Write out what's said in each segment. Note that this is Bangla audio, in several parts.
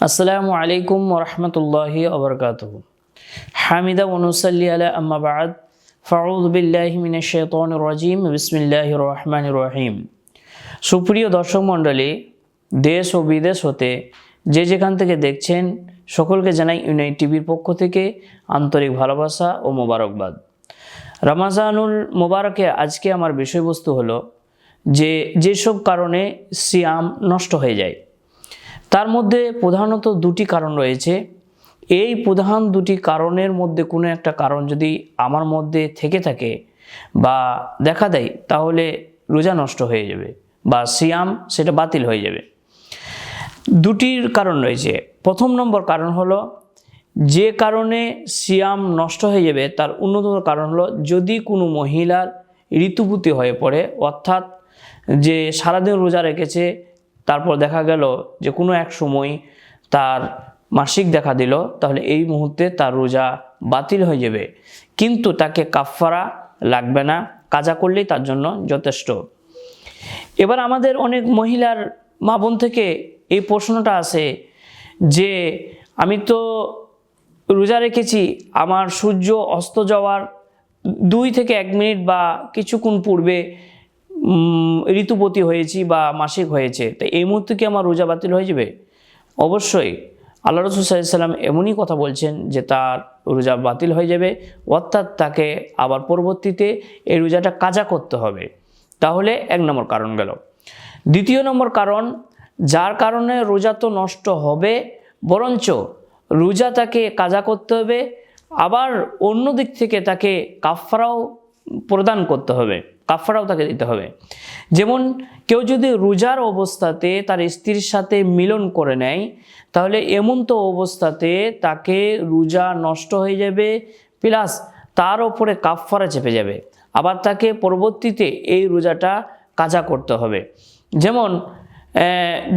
আসসালামু আলাইকুম ওরহমতুল্লাহি ওবরকাতুহু। হামিদা ওনুসাল্লি আলা আম্মা বাদ, ফাউযু বিল্লাহি মিনাশ শাইতানির রাজিম, বিসমিল্লাহির রহমানির রহিম। সুপ্রিয় দর্শক মণ্ডলী, দেশ ও বিদেশ হতে যে যেখান থেকে দেখছেন সকলকে জানাই ইউনাইট টিভির পক্ষ থেকে আন্তরিক ভালোবাসা ও মোবারকবাদ। রমজানুল মোবারকে আজকে আমার বিষয়বস্তু হলো যেসব কারণে সিয়াম নষ্ট হয়ে যায়। তার মধ্যে প্রধানত দুটি কারণ রয়েছে। এই প্রধান দুটি কারণের মধ্যে কোনো একটা কারণ যদি আমার মধ্যে থেকে থাকে বা দেখা দেয়, তাহলে রোজা নষ্ট হয়ে যাবে বা সিয়াম সেটা বাতিল হয়ে যাবে। দুটির কারণ রয়েছে। প্রথম নম্বর কারণ হলো, যে কারণে সিয়াম নষ্ট হয়ে যাবে তার অন্যতম কারণ হলো, যদি কোনো মহিলার ঋতুবতী হয়ে পড়ে, অর্থাৎ যে সারাদিন রোজা রেখেছে, তারপর দেখা গেল যে কোনো এক সময় তার মাসিক দেখা দিল, তাহলে এই মুহূর্তে তার রোজা বাতিল হয়ে যাবে, কিন্তু তাকে কাফারা লাগবে না, কাজা করলেই তার জন্য যথেষ্ট। এবার আমাদের অনেক মহিলার মা বোন থেকে এই প্রশ্নটা আসে যে আমি তো রোজা রেখেছি, আমার সূর্য অস্ত যাওয়ার 2 থেকে 1 মিনিট বা কিছুক্ষণ পূর্বে ঋতুপতি হয়েছি বা মাসিক হয়েছে, তো এই মুহূর্তে কি আমার রোজা বাতিল হয়ে যাবে? অবশ্যই আল্লাহ রাসূল সাল্লাল্লাহু আলাইহি ওয়াসাল্লাম এমনই কথা বলছেন যে তার রোজা বাতিল হয়ে যাবে, অর্থাৎ তাকে আবার পরবর্তীতে এই রোজাটা কাজা করতে হবে। তাহলে 1 নম্বর কারণ গেল। দ্বিতীয় নম্বর কারণ, যার কারণে রোজা তো নষ্ট হবে, বরঞ্চ রোজা তাকে কাজা করতে হবে, আবার অন্য দিক থেকে তাকে কাফারাও প্রদান করতে হবে, কাফারাও তাকে দিতে হবে। যেমন কেউ যদি রোজার অবস্থাতে তার স্ত্রীর সাথে মিলন করে নেয়, তাহলে এমন তো অবস্থাতে তাকে রোজা নষ্ট হয়ে যাবে, প্লাস তার ওপরে কাফারা চেপে যাবে, আবার তাকে পরবর্তীতে এই রোজাটা কাজা করতে হবে। যেমন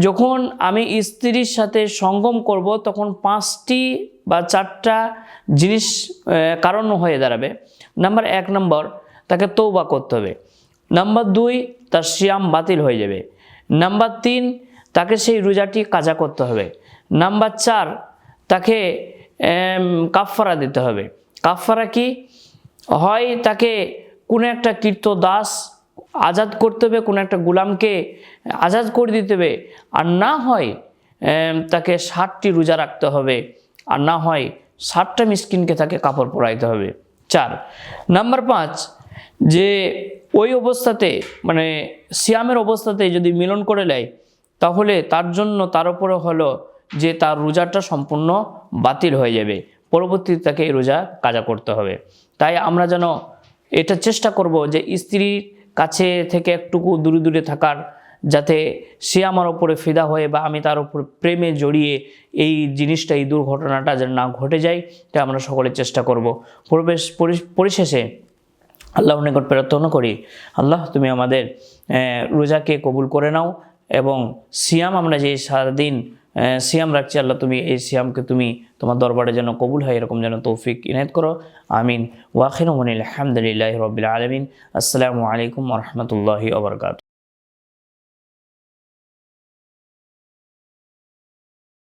যখন আমি স্ত্রীর সাথে সঙ্গম করব, তখন 5টি বা 4টা জিনিস কারণ হয়ে দাঁড়াবে। নাম্বার 1 নম্বর, তাকে তওবা করতে হবে। নাম্বার 2, তার সিয়াম বাতিল হয়ে যাবে। নাম্বার 3, তাকে সেই রোজাটি কাজা করতে হবে। নাম্বার 4, তাকে কাফারা দিতে হবে। কাফারা কি হয়? তাকে কোনো একটা কৃতদাস আজাদ করতে হবে, কোনো একটা গোলামকে আজাদ করে দিতে হবে, আর না হয় তাকে 60টি রোজা রাখতে হবে, আর না হয় 60টা মিসকিনকে তাকে কাপড় পরাইতে হবে। 4 নাম্বার 5, যে ওই অবস্থাতে মানে সিয়ামের অবস্থাতে যদি মিলন করে নেয়, তাহলে তার জন্য তার উপরে হলো যে তার রোজাটা সম্পূর্ণ বাতিল হয়ে যাবে, পরবর্তীতে তাকে এই রোজা কাজা করতে হবে। তাই আমরা যেন এটা চেষ্টা করব যে স্ত্রীর কাছে থেকে একটুকু দূরে দূরে থাকার, যাতে সে আমার ওপরে ফিদা হয়ে বা আমি তার উপর প্রেমে জড়িয়ে এই জিনিসটা, এই দুর্ঘটনাটা যেন না ঘটে যায়, তাই আমরা সকলে চেষ্টা করব। পরিশেষে আল্লাহর নিকট প্রার্থনা করি, আল্লাহ তুমি আমাদের রোজাকে কবুল করে নাও, এবং সিয়াম আমরা যে সারাদিন সিয়াম রাখছি, আল্লাহ তুমি এই সিয়ামকে তুমি তোমার দরবারে যেন কবুল হয়, এরকম যেন তৌফিক ইনায়েত করো। আমিন। ওয়া আখিরু আলহামদুলিল্লাহি রাব্বিল আলামিন। আসসালামু আলাইকুম ওয়া রাহমাতুল্লাহি ওয়া বারাকাতুহু।